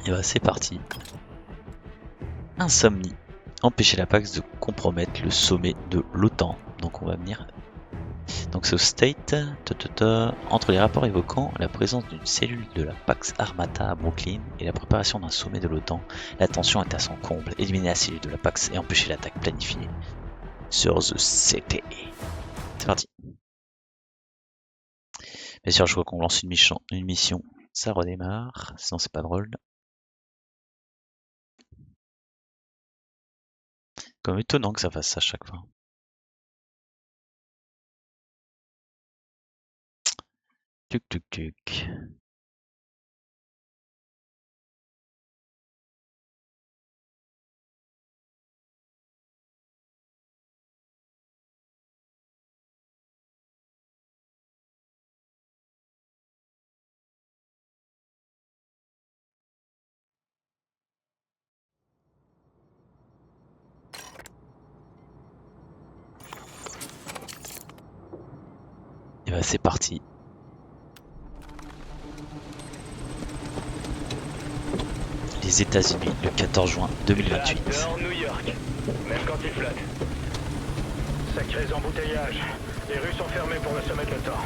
Et bah c'est parti. Insomnie. Empêcher la PAX de compromettre le sommet de l'OTAN. Donc on va venir. Donc ce state, entre les rapports évoquant la présence d'une cellule de la Pax Armata à Brooklyn et la préparation d'un sommet de l'OTAN, la tension est à son comble. Éliminer la cellule de la Pax et empêcher l'attaque planifiée sur The City. C'est parti. Bien sûr, je vois qu'on lance une mission, ça redémarre, sinon c'est pas drôle. Comme étonnant que ça fasse ça chaque fois. Tuc tuc tuc. Et bah c'est parti. Les États-Unis, le 14 juin 2028. Dehors New York, même quand il flotte. Sacrés embouteillages. Les rues sont fermées pour le sommet de l'OTAN.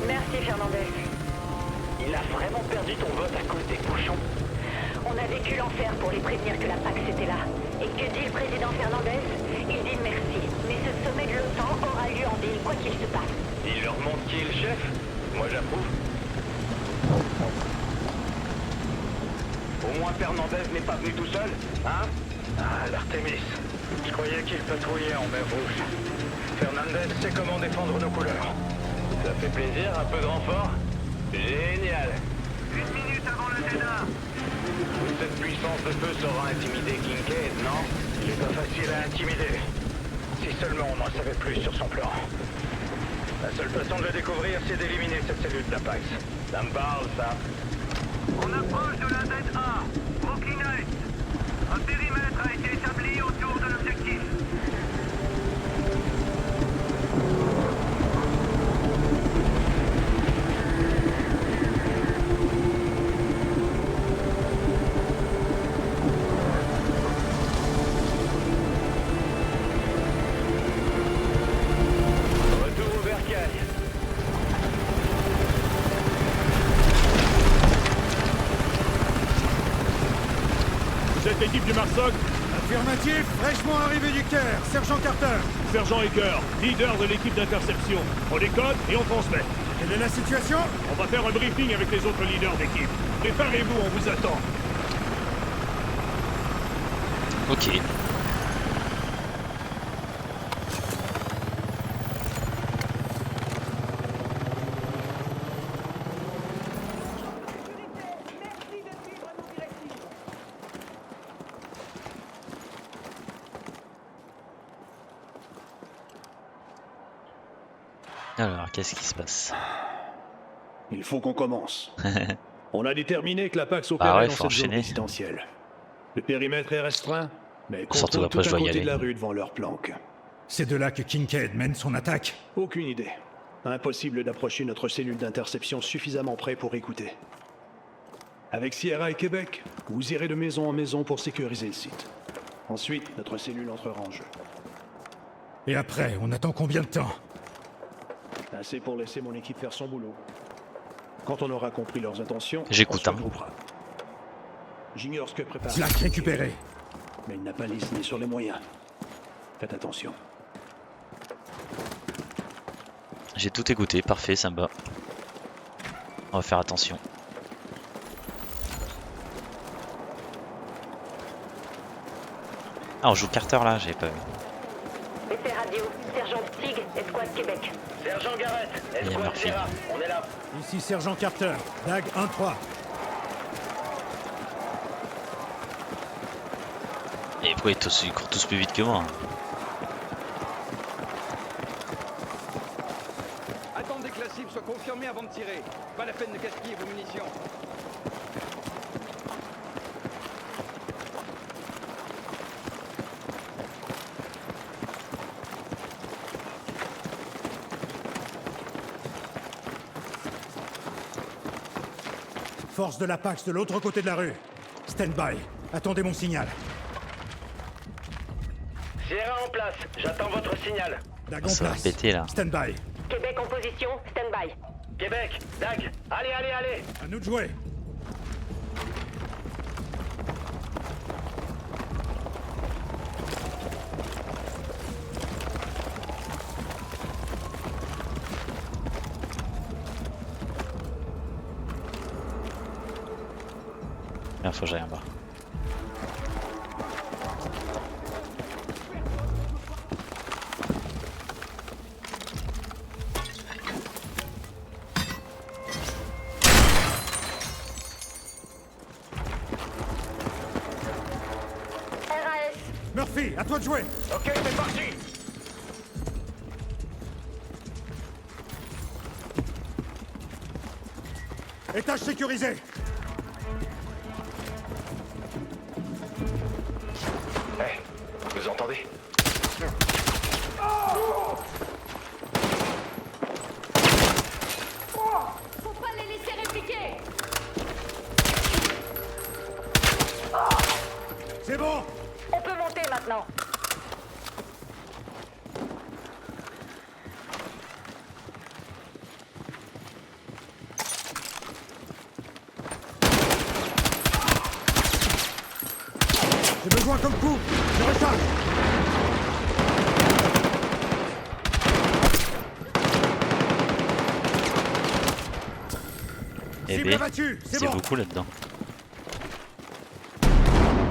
Merci Fernandez. Il a vraiment perdu ton vote à cause des bouchons. On a vécu l'enfer pour les prévenir que la PAX était là. Et que dit le président Fernandez? Il dit merci. Mais ce sommet de l'OTAN aura lieu en ville, quoi qu'il se passe. Il leur montre qui est le chef. Moi j'approuve. Au moins Fernandez n'est pas venu tout seul, hein? Ah, l'Artemis. Je croyais qu'il patrouillait en mer Rouge. Fernandez sait comment défendre nos couleurs. Ça fait plaisir, un peu de renfort? Génial. 1 minute avant le départ. Toute cette puissance de feu saura intimider Kincaid, non? Il est pas facile à intimider. Si seulement on en savait plus sur son plan. La seule façon de le découvrir, c'est d'éliminer cette cellule de la Pax. Ça me parle, ça. On approche de la ZA, Brooklyn Heights. Un périmètre a été établi autour de l'objectif. Retour au bercail. Vous êtes l'équipe du Marsoc? Affirmatif, fraîchement arrivé du Caire, Sergent Carter. Sergent Ecker, leader de l'équipe d'interception. On décode et on transmet. Quelle est la situation? On va faire un briefing avec les autres leaders d'équipe. Préparez-vous, on vous attend. Ok. Alors, qu'est-ce qui se passe? Il faut qu'on commence. On a déterminé que la Pax Bah opérait ouais, dans faut cette zone enchaîner. résidentielle. Le périmètre est restreint, mais Surtout contrôle après, tout je un dois y côté de aller. la rue devant leur planque. C'est de là que Kincaid mène son attaque. Aucune idée. Impossible d'approcher notre cellule d'interception suffisamment près pour écouter. Avec Sierra et Québec, vous irez de maison en maison pour sécuriser le site. Ensuite, notre cellule entrera en jeu. Et après, on attend combien de temps? Assez pour laisser mon équipe faire son boulot. Quand on aura compris leurs intentions, J'écoute, on se hein. regroupera. J'ignore ce que prépare. Slack récupéré. Mais il n'a pas lésiné sur les moyens. Faites attention. J'ai tout écouté, parfait, ça me va. On va faire attention. Ah, on joue Carter là, j'avais pas vu. Effet radio, Sergent Stig, Escouade Québec. Sergent Garrett, Il y a Escouade Murphy. Sierra, on est là. Ici Sergent Carter, DAG 1-3. Et pourquoi ils courent tous plus vite que moi? Attendez que la cible soit confirmée avant de tirer. Pas la peine de gaspiller vos munitions. Force de la Pax de l'autre côté de la rue. stand by. Attendez mon signal. Sierra en place, j'attends votre signal. Dag en Ça va place. péter, là. Stand by. Québec en position, stand-by. Québec, Dag, allez, allez, allez. À nous de jouer. Il faut que j'aille en bas. RAS, Murphy, à toi de jouer. Ok, c'est parti. Étage sécurisé. Vous entendez? faut pas les laisser répliquer. C'est bon. On peut monter maintenant. J'ai besoin comme coup. Je recharge. Eh Cible bien, abattue. C'est c'est bon. beaucoup là-dedans.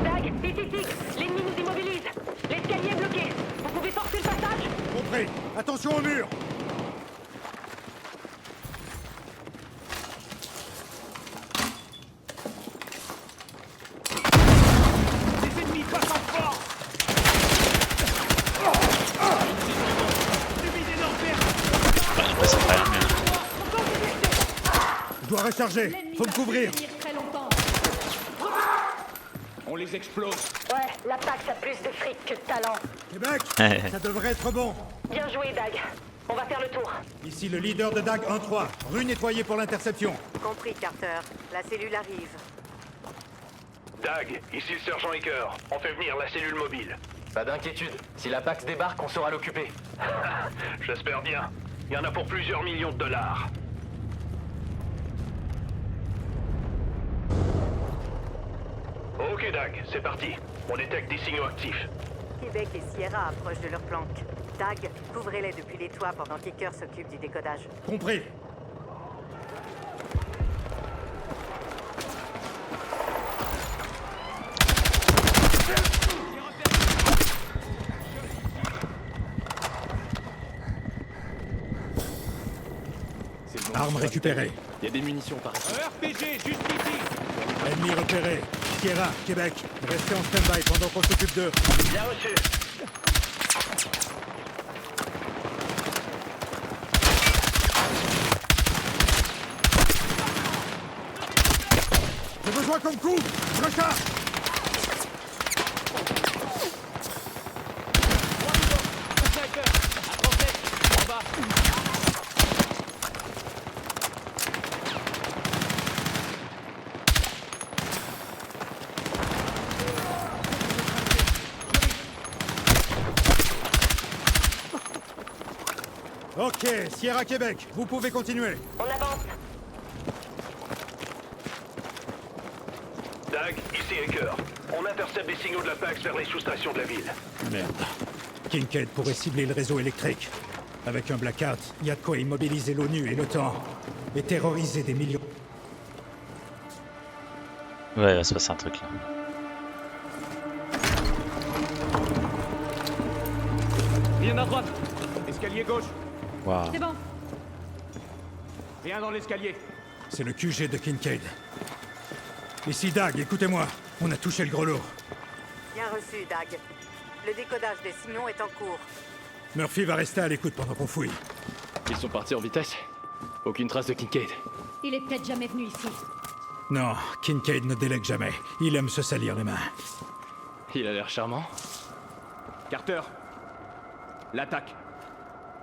Dag, ici, l'ennemi nous immobilise. L'escalier est bloqué. Vous pouvez forcer le passage? Compris. Attention au mur. Les ennemis passent en force. Subis d'énormes pertes. Enfin, je passe à travers le mur. Je dois recharger. Faut me couvrir. On les explose. Ouais, la PAX a plus de fric que de talent. Québec, ça devrait être bon. Bien joué, Dag. On va faire le tour. Ici le leader de DAG 1-3. Rue nettoyée pour l'interception. Compris, Carter. La cellule arrive. Dag, ici le sergent Hacker. On fait venir la cellule mobile. Pas d'inquiétude. Si la PAX débarque, on saura l'occuper. J'espère bien. Il y en a pour plusieurs millions de dollars. Ok, Dag, c'est parti. On détecte des signaux actifs. Québec et Sierra approchent de leur planque. Dag, couvrez-les depuis les toits pendant qu'Iker s'occupe du décodage. Compris. Armes récupérées. Il y a des munitions par ici. Un RPG, juste ici. Ennemi repéré. Sierra, Québec. Restez en stand-by pendant qu'on s'occupe d'eux. Bien reçu. J'ai besoin comme coup. Je recharge. En bas. Ok, Sierra, Québec. Vous pouvez continuer. On avance. Dag, ici Hacker. On intercepte des signaux de la PAX vers les sous-stations de la ville. Merde. Kincaid pourrait cibler le réseau électrique. Avec un blackout, il y a de quoi immobiliser l'ONU et l'OTAN. Et terroriser des millions. Ouais, il va se passer un truc là. Rien à droite. Escalier gauche. Waouh. C'est bon. Rien dans l'escalier. C'est le QG de Kincaid. Ici Dag, écoutez-moi. On a touché le gros lot. Bien reçu, Dag. Le décodage des signaux est en cours. Murphy va rester à l'écoute pendant qu'on fouille. Ils sont partis en vitesse. Aucune trace de Kincaid. Il est peut-être jamais venu ici. Non, Kincaid ne délègue jamais. Il aime se salir les mains. Il a l'air charmant. Carter. L'attaque.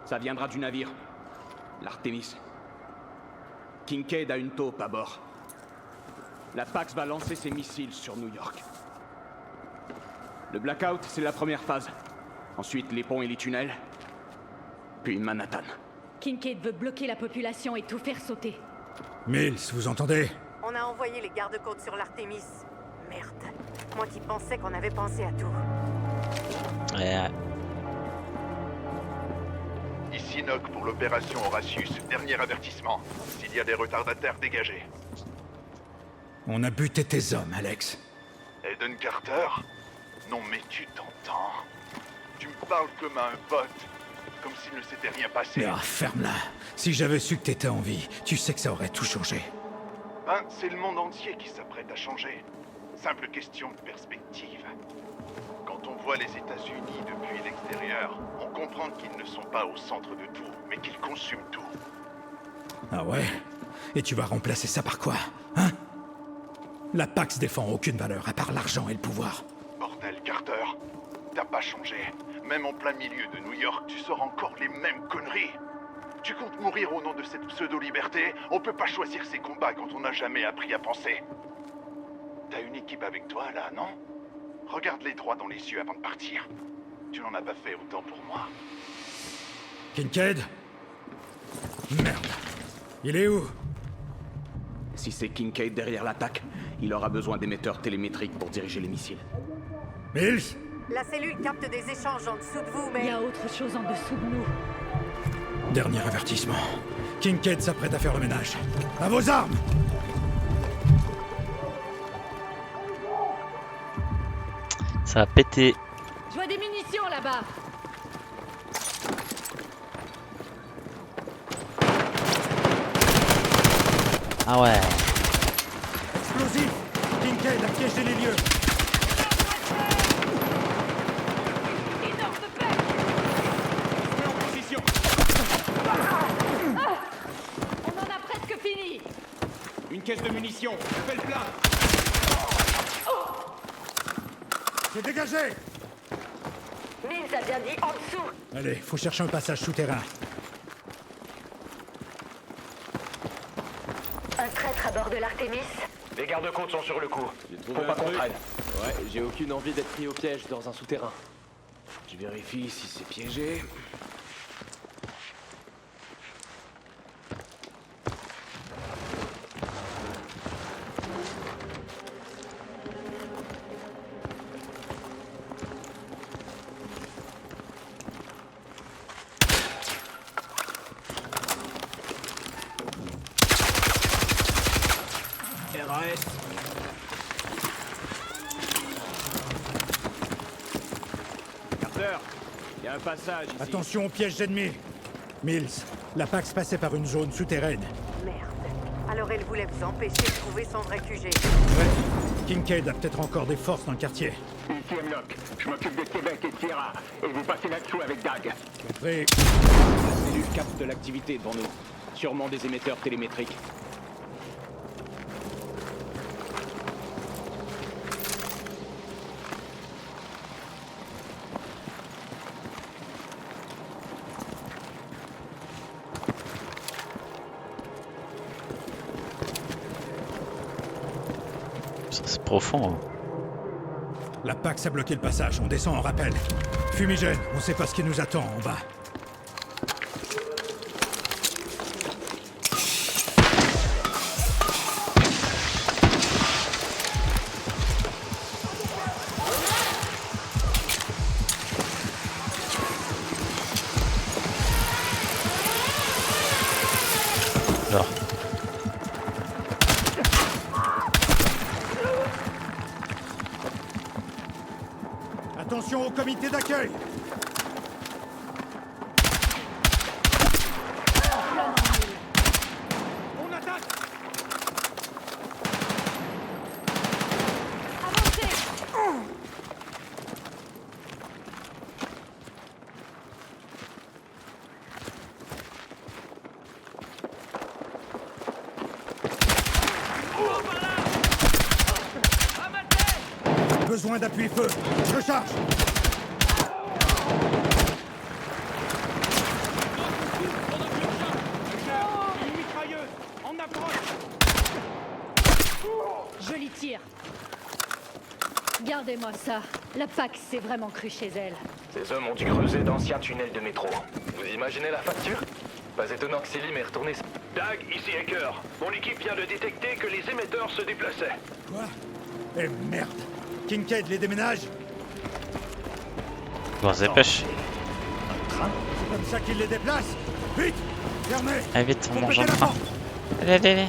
Ça viendra du navire. L'Artemis. Kincaid a une taupe à bord. La Pax va lancer ses missiles sur New York. Le blackout, c'est la première phase. Ensuite, les ponts et les tunnels. Puis Manhattan. Kincaid veut bloquer la population et tout faire sauter. Mills, vous entendez? On a envoyé les gardes-côtes sur l'Artemis. Merde. Moi qui pensais qu'on avait pensé à tout. Ouais. Ici Nock pour l'opération Horatius. Dernier avertissement. S'il y a des retardataires, dégagés. On a buté tes hommes, Alex. Eden Carter? Non mais tu t'entends. Tu me parles comme à un pote. Comme s'il ne s'était rien passé. Ah, ferme-la. Si j'avais su que t'étais en vie, tu sais que ça aurait tout changé. Ben, c'est le monde entier qui s'apprête à changer. Simple question de perspective. Quand on voit les États-Unis depuis l'extérieur, on comprend qu'ils ne sont pas au centre de tout, mais qu'ils consument tout. Ah ouais? Et tu vas remplacer ça par quoi? Hein? La Pax défend aucune valeur à part l'argent et le pouvoir. Bordel, Carter. T'as pas changé. Même en plein milieu de New York, tu sors encore les mêmes conneries. Tu comptes mourir au nom de cette pseudo-liberté? On peut pas choisir ses combats quand on n'a jamais appris à penser. T'as une équipe avec toi, là, non? Regarde-les droit dans les yeux avant de partir. Tu n'en as pas fait autant pour moi. Kincaid? Merde. Il est où? Si c'est Kincaid derrière l'attaque, il aura besoin d'émetteurs télémétriques pour diriger les missiles. Mills? La cellule capte des échanges en dessous de vous, Il mais... y a autre chose en dessous de nous. Dernier avertissement. Kincaid s'apprête à faire le ménage. À vos armes! Ça a pété. Je vois des munitions là-bas. Ah ouais. Explosif! Kincaid a piégé les lieux. Énorme perte. Mets en position. On en a presque fini. Une caisse de munitions. Fais le plein. C'est dégagé! Mills a bien dit en dessous. Allez, faut chercher un passage souterrain. Un traître à bord de l'Artemis. Les gardes-côtes sont sur le coup. Faut pas qu'on traîne. Ouais, j'ai aucune envie d'être pris au piège dans un souterrain. Je vérifie si c'est piégé. RAS. Carter, il y a un passage ici. Attention aux pièges ennemis. Mills, la Pax passait par une zone souterraine. Merde. Alors elle voulait vous empêcher de trouver son vrai QG. Ouais. Kincaid a peut-être encore des forces dans le quartier. Ici Hemlock. Je m'occupe de Québec et Sierra. Et vous passez là-dessous avec Dag. Compris. La cellule capte de l'activité devant nous. Sûrement des émetteurs télémétriques. Ça, c'est profond. Hein. La Pax a bloqué le passage, on descend en rappel. Fumigène, on sait pas ce qui nous attend en bas. Alors. Attention au comité d'accueil. On attaque! Besoin d'appui-feu. Je recharge. Une mitrailleuse! En approche! Joli tir. Gardez-moi ça. La PAX s'est vraiment crue chez elle. Ces hommes ont dû creuser d'anciens tunnels de métro. Vous imaginez la facture? Pas étonnant que Selim ait retourné... Dag, ici Hacker. Mon équipe vient de détecter que les émetteurs se déplaçaient. Quoi? Eh merde! Kincaid les déménage? Bon, se dépêche. C'est comme ça qu'ils les déplacent? Vite! Fermez! Allez vite, on mange Complétez en la train. porte. Allez, allez, allez.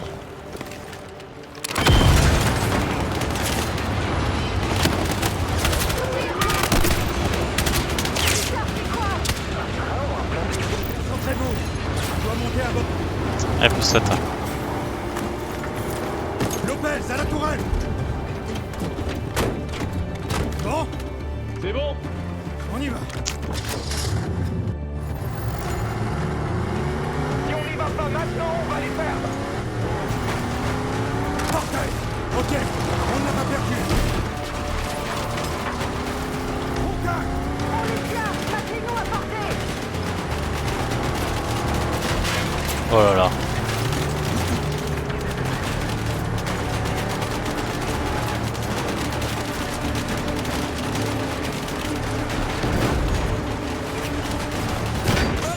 Concentrez-vous! On doit monter à votre... Allez, pousse-toi, toi. Lopez, à la tourelle! Bon, C'est bon? on y va. Si on n'y va pas maintenant, on va les perdre. Portail! Ok, on ne l'a pas perdu. Contact! On est là. Maintenez-nous à portée. Oh là là.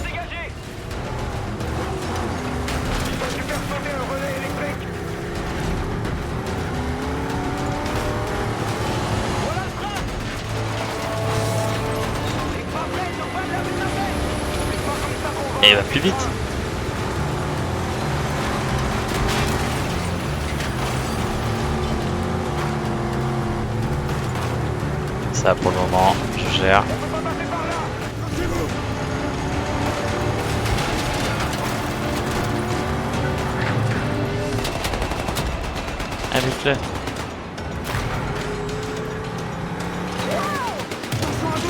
Dégagez! Il faut super sauter un relais électrique. Voilà le train! C'est pas prêt, ils ont pas de la ménagère. C'est pas comme ça qu'on va... Et il va plus vite. Ça pour le moment, je gère. On peut pas passer par là. Accrochez-vous! Allez, vite-le. Attention à vous!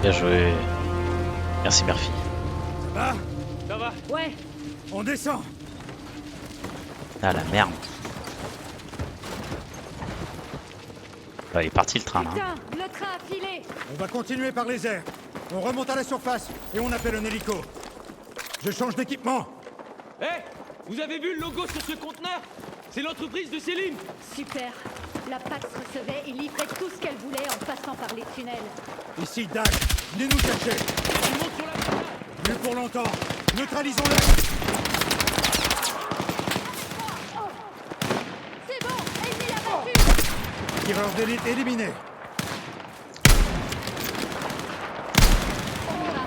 Bien joué. Merci Murphy. Ah, Ça va? Ouais. on descend! Ah la merde. Bah, il est parti le train là. Putain, le train a filé. On va continuer par les airs. On remonte à la surface et on appelle un hélico. Je change d'équipement. Hé, vous avez vu le logo sur ce conteneur? C'est l'entreprise de Selim. Super. La PAX recevait et livrait tout ce qu'elle voulait en passant par les tunnels. Ici, Dag. Venez nous chercher. On monte sur la grenade. Plus pour longtemps. Neutralisons-les. C'est bon, ennemi abattu. Tireur d'élite éliminé. On y va.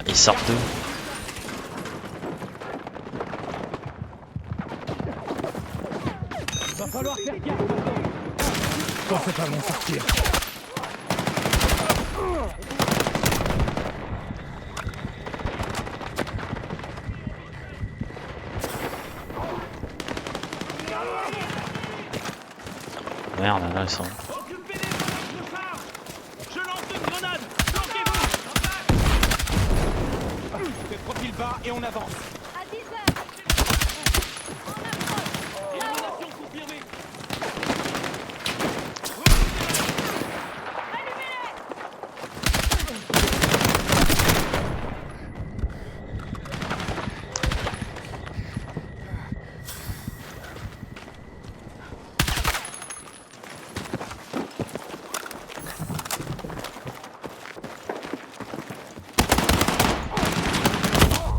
Ils sortent d'où? Va falloir faire gaffe. Pensez pas m'en sortir. Merde, là ils sont. Occupez les grenades de phare. Je lance une grenade. Planquez-vous. En place. Fais profil bas et on avance. À 10 heures. Élimination confirmée.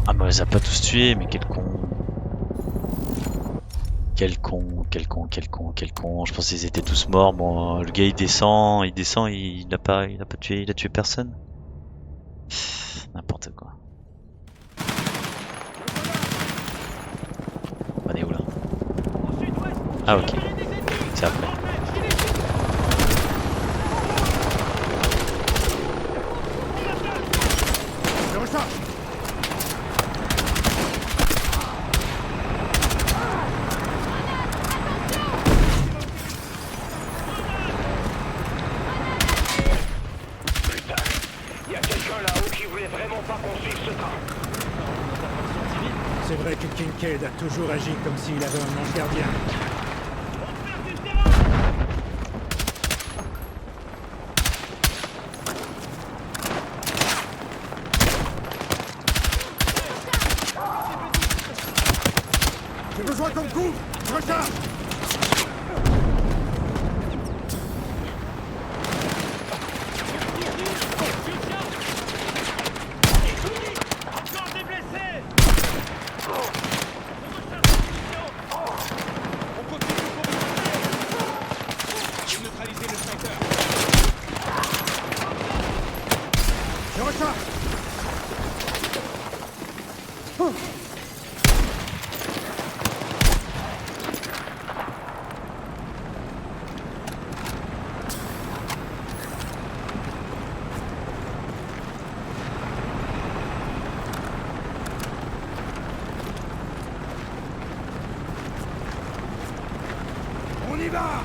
Ah bah on les a pas tous tués, mais quel con. Quel con, quel con, quel con, quel con. Je pensais qu'ils étaient tous morts. Bon, le gars il descend, il n'a pas tué, il a tué personne. Pff, n'importe quoi. On est où là? Ah ok, c'est après. Je recharge. quelqu'un là-haut qui voulait vraiment pas qu'on suive ce train. C'est vrai que Kincaid a toujours agi comme s'il avait un ange gardien. J'ai besoin qu'on me couvre! Je recharge! On y va!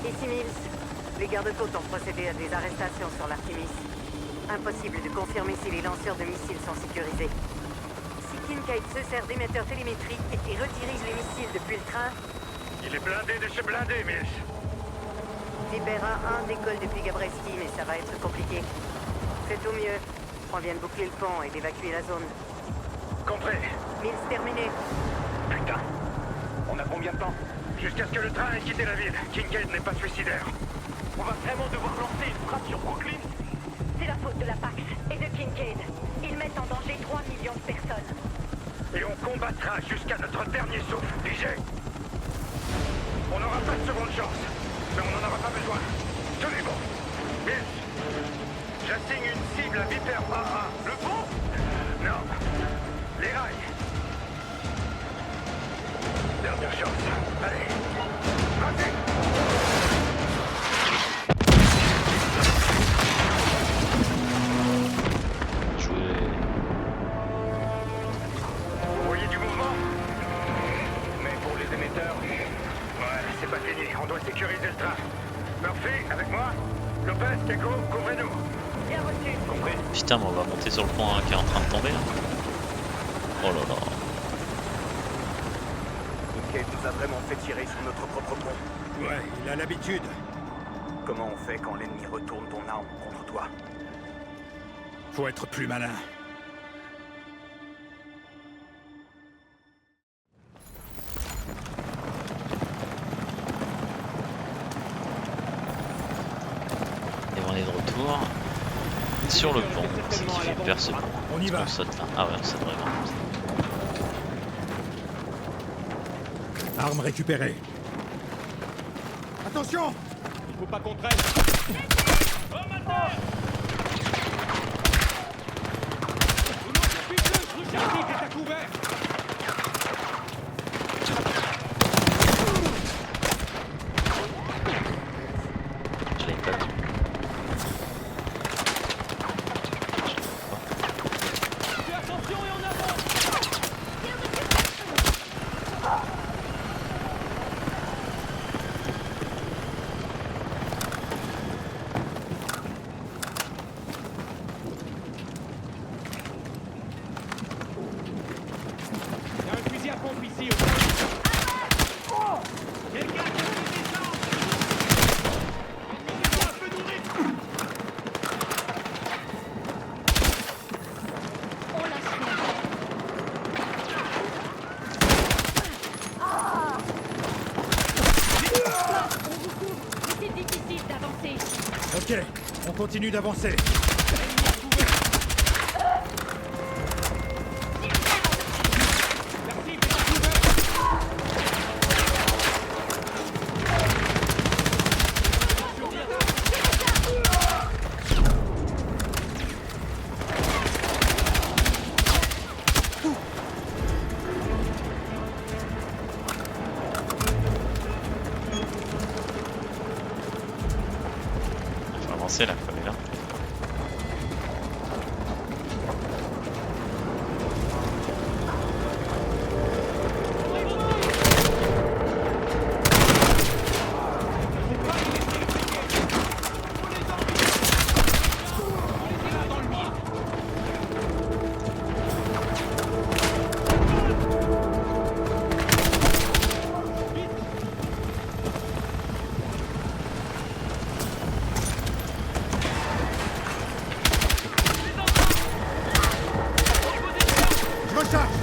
Ici Mills. Les gardes-côtes ont procédé à des arrestations sur l'Artemis. Impossible de confirmer si les lanceurs de missiles sont sécurisés. Si Kincaid se sert d'émetteurs télémétriques et redirige les missiles depuis le train, Il est blindé de chez blindé, Mills. Libera 1 décolle depuis Gabreski, mais ça va être compliqué. Faites au mieux. On vient de boucler le pont et d'évacuer la zone. Compris. Mills terminé. Putain. On a combien de temps? Jusqu'à ce que le train ait quitté la ville. Kincaid n'est pas suicidaire. On va vraiment devoir lancer une frappe sur Brooklyn? C'est la faute de la Pax et de Kincaid. Ils mettent en danger 3 millions de personnes. Et on combattra jusqu'à notre dernier souffle, DJ. On n'aura pas de seconde chance, mais on n'en aura pas besoin. Tenez bon. Mills, j'assigne une cible à Viper AA. Le pont? Non. Les rails. Dernière chance. Allez. Vas-y. Vous voyez du mouvement? Mais pour les émetteurs, ouais, c'est pas fini. On doit sécuriser le train. Murphy, avec moi. Lopez, Keiko, couvrez-nous. Bien reçu. Compris. Putain, mais on va monter sur le pont hein, qui est en train de tomber là. Oh là là. Kincaid nous a vraiment fait tirer sur notre propre pont. Ouais, il a l'habitude. Comment on fait quand l'ennemi retourne ton arme contre toi? Faut être plus malin. Et on est de retour sur le pont. C'est qui fait peur ce pont. On y va. On saute là. Ah ouais, on saute vraiment. Arme récupérée. Attention! Il faut pas qu'on traîne. Homme à terre! Tout le monde depuis plus, Richard est à couvert! Je l'avais pas vu. Fais attention et en avant! Il y a un fusil à pompe ici. Quelqu'un qui fait des gens! Un peu nourri! C'est difficile d'avancer. Ok, on continue d'avancer. coincé là, comme il est là.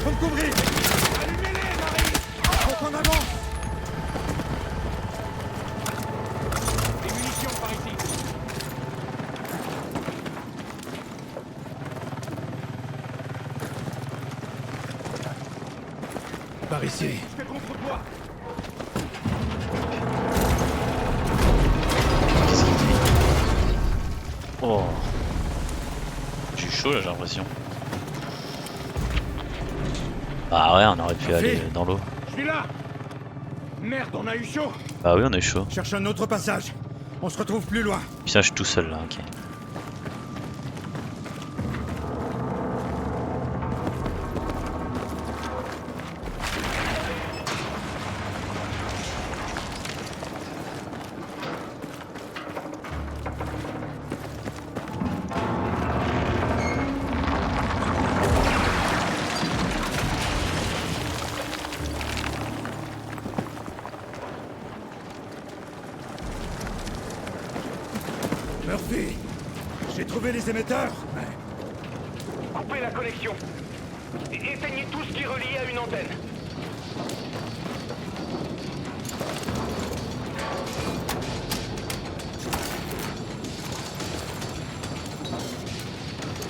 Faut me couvrir. Allumez-les, Marie. Faut qu'on avance. Des munitions par ici. Par ici. Je fais contre toi. Qu'est-ce qu'il fait? Oh. Je suis chaud là, j'ai l'impression. Ah ouais, on aurait pu aller dans l'eau. Je suis là. Merde, on a eu chaud. Bah oui, on est chaud. Cherche un autre passage. On se retrouve plus loin. Putain, je suis tout seul là, ok. Murphy, j'ai trouvé les émetteurs. Coupez la connexion. Et éteignez tout ce qui est relié à une antenne.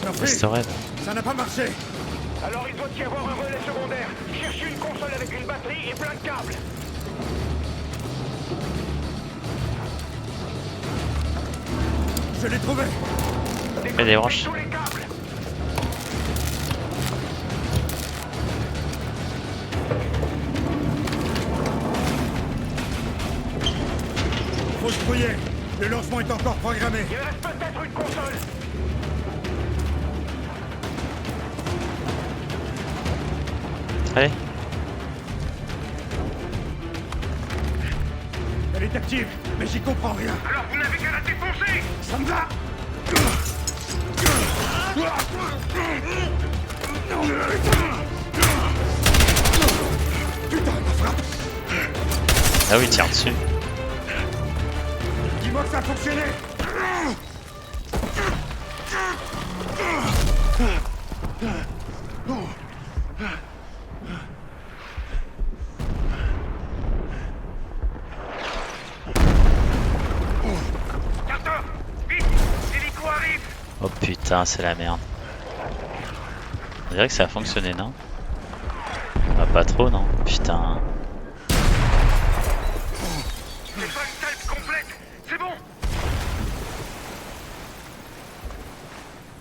Murphy, Restored. ça n'a pas marché. Alors il doit y avoir un relais secondaire. Cherchez une console avec une batterie et plein de câbles. Je l'ai trouvé. Fais des branches. Tous les câbles. Faut se brouiller. Le lancement est encore programmé. Il reste peut-être une console. Allez. Elle est active, mais j'y comprends rien. Alors vous n'avez qu'à la défoncer. Ça me va. Putain, ma frappe. Ah oui, tire dessus. Dis-moi que ça a fonctionné. Carter, vite, l'hélico arrive. Oh putain, c'est la merde. On dirait que ça a fonctionné, non? Ah, pas trop, non? Putain. C'est pas une tête complète. C'est bon.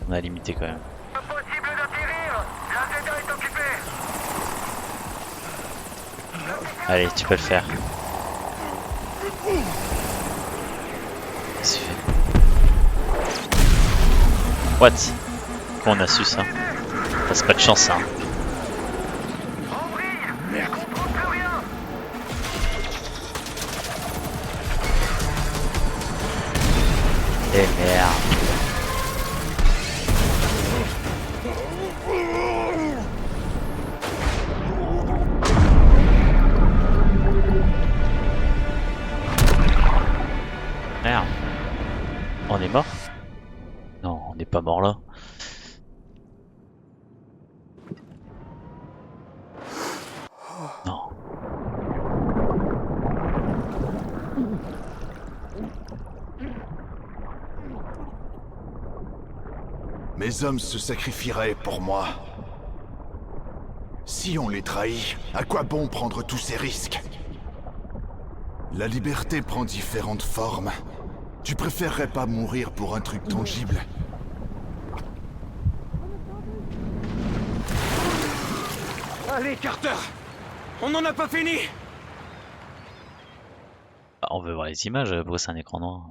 On a limité quand même. Impossible d'atterrir. La Z est occupée. Allez, tu peux le faire. Qu'est-ce que tu fais? What? Comment on a su ça? C'est pas de chance, hein. Merde. Eh merde. Merde. On est mort? Non, on n'est pas mort là. Non. Mes hommes se sacrifieraient pour moi. Si on les trahit, à quoi bon prendre tous ces risques? La liberté prend différentes formes. Tu préférerais pas mourir pour un truc tangible? Allez, Carter. On n'en a pas fini. Bah, on veut voir les images, pourquoi c'est un écran noir?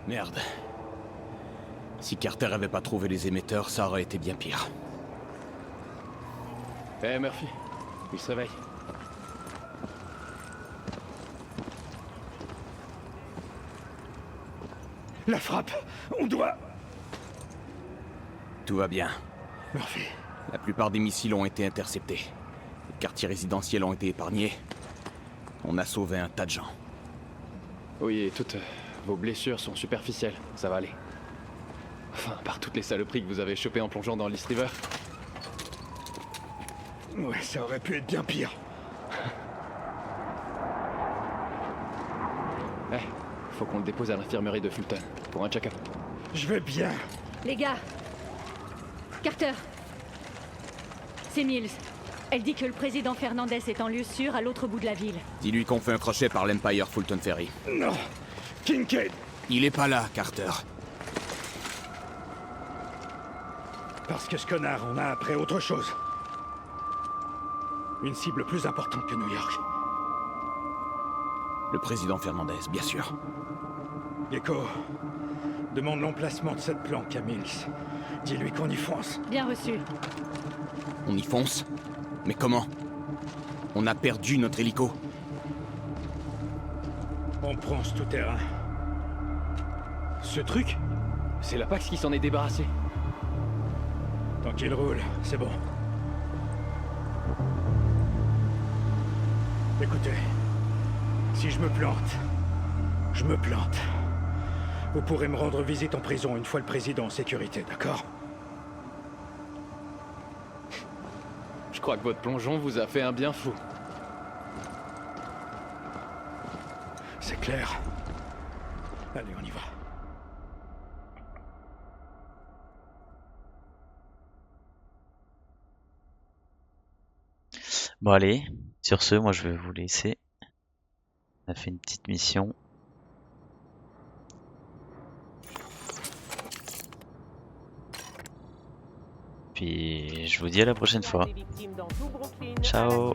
Merde. Si Carter avait pas trouvé les émetteurs, ça aurait été bien pire. Eh Murphy, il se réveille. La frappe. On doit... Tout va bien. Murphy. La plupart des missiles ont été interceptés. Les quartiers résidentiels ont été épargnés. On a sauvé un tas de gens. Oui, et toutes vos blessures sont superficielles. Ça va aller. Enfin, à part toutes les saloperies que vous avez chopées en plongeant dans l'East River. Ouais, ça aurait pu être bien pire. Eh, faut qu'on le dépose à l'infirmerie de Fulton pour un check-up. Je vais bien. Les gars. Carter. C'est Mills. Elle dit que le président Fernandez est en lieu sûr à l'autre bout de la ville. Dis-lui qu'on fait un crochet par l'Empire Fulton Ferry. Non. Kincaid. Il est pas là, Carter. Parce que ce connard, on a après autre chose. Une cible plus importante que New York. Le président Fernandez, bien sûr. Gecko, demande l'emplacement de cette planque à Mills. Dis-lui qu'on y fonce. Bien reçu. On y fonce? Mais comment? On a perdu notre hélico. On prend ce tout-terrain. Ce truc? C'est la Pax qui s'en est débarrassée. Tant qu'il roule, c'est bon. Écoutez, si je me plante, je me plante. Vous pourrez me rendre visite en prison une fois le président en sécurité, d'accord? Je crois que votre plongeon vous a fait un bien fou. C'est clair. Allez, on y va. Bon allez, sur ce, moi je vais vous laisser. On a fait une petite mission. Puis je vous dis à la prochaine fois. Ciao.